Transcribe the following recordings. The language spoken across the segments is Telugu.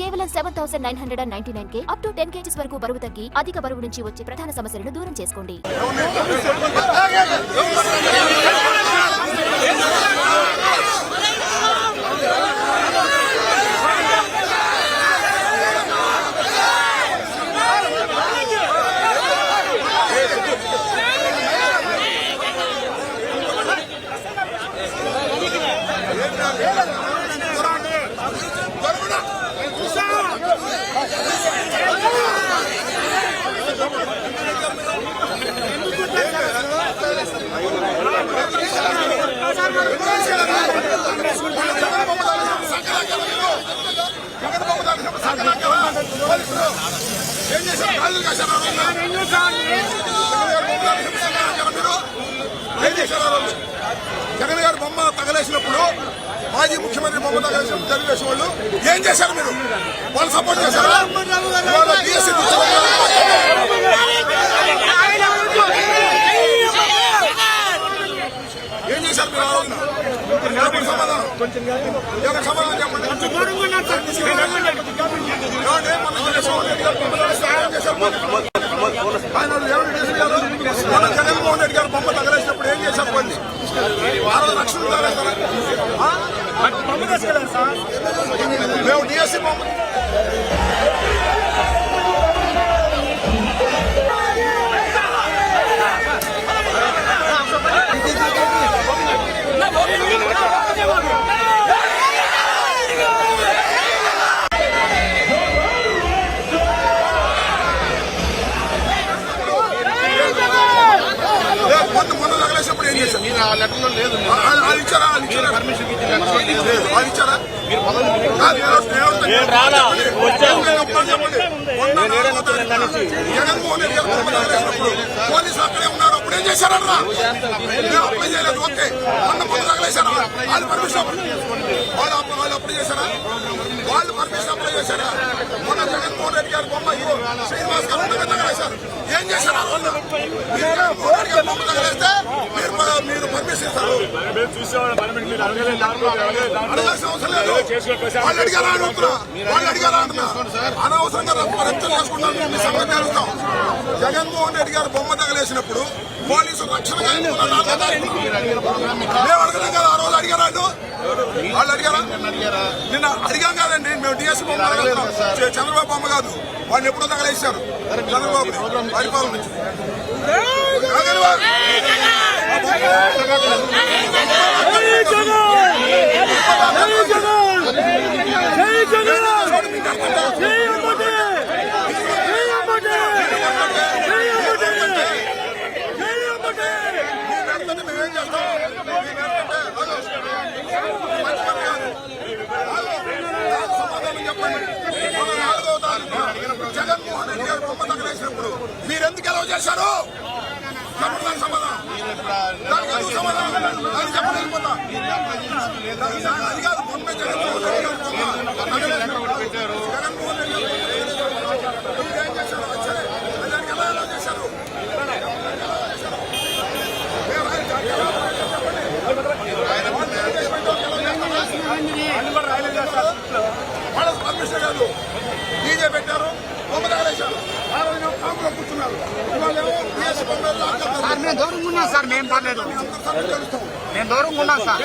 కేవలం 7,999 అప్ టు 10 kgs వరకు బరువు తగ్గి అధిక బరువు నుంచి వచ్చే ప్రధాన సమస్యలను దూరం చేసుకోండి. జగన్ గారు బొమ్మ తగలేసినప్పుడు మాజీ ముఖ్యమంత్రి బొమ్మ తగలేసినప్పుడు తెలుగుదేశం వాళ్ళు ఏం చేశారు? మీరు వాళ్ళు సపోర్ట్ చేశారా? ఏం చేశారు మీరు? సమాధానం చెప్పండి. జగన్మోహన్ రెడ్డి గారు బొమ్మ తగలేసినప్పుడు ఏం చేశారు? పండి 6 లక్షలు బొమ్మ తీసుకెళ్ళారు సార్. మేము డిఎస్సీ బొమ్మ జగన్మోహన్ రెడ్డి గారు పోలీసులు అక్కడే ఉన్నారు. అప్పుడు ఏం చేశారన్నా? అప్లై చేయలేదు. ఓకే, మొన్న తగలేశారా? వాళ్ళు పర్మిషన్ వాళ్ళు అప్లై చేశారా? వాళ్ళు పర్మిషన్ అప్లై చేశారా? మొన్న జగన్మోహన్ రెడ్డి గారి బొమ్మ శ్రీనివాస్ గారు తగలేశారు. ఏం చేశారా? వాళ్ళు జగన్మోహన్ రెడ్డి గారి బొమ్మ తగలేస్తే మీరు పర్మిషన్ ఇస్తారు. అడగాల్సిన అవసరం లేదు. వాళ్ళు అడిగారా అంటున్నా, వాళ్ళు అడిగారా అంటున్నా. అనవసరంగా రచ్చలు చేసుకుంటారు. మీ సంగతి తెలుస్తాం. జగన్మోహన్ రెడ్డి గారు బొమ్మ తగలేసినప్పుడు పోలీసులు రక్షణగా మేము అడగడం కదా. ఆ రోజు అడిగారా? వాళ్ళు అడిగారా? నిన్న అడిగాం కాదండి. మేము డిఎస్సీ బొమ్మ అడగలుగుతాం. చంద్రబాబు బొమ్మ కాదు. వాళ్ళు ఎప్పుడో తగలేశారు చంద్రబాబు పరిపాలన నుంచి. జగన్మోహన్ రెడ్డి గారు బొమ్మ తగలేసినప్పుడు మీరెందుకు ఎలా చేశారు? చెప్పడానికి సమాధానం దానికి సమాధానం దాన్ని చెప్పడం వెళ్ళిపోతా. అది కాదు బొమ్మ జగన్మోహన్ రెడ్డి గారు బొమ్మ జగన్మోహన్ రెడ్డి గారు మీరేం చేశారు? సరే, దానికి ఎలా చేశారు? వాళ్ళ పర్మిషన్ కాదు. డీజే పెట్టారు, బొమ్మ తగలేశారు. ఆ రోజు కాంపులో కూర్చున్నారు. మేము దూరంగా ఉన్నాం సార్. మేము పర్లేదు, మేము దూరంగా ఉన్నాం సార్.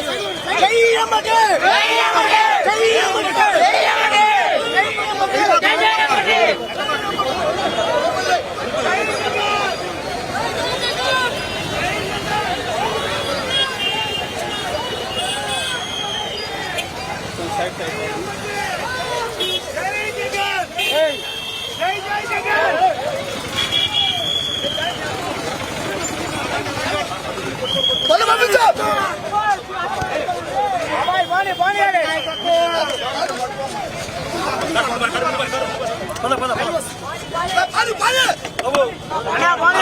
పద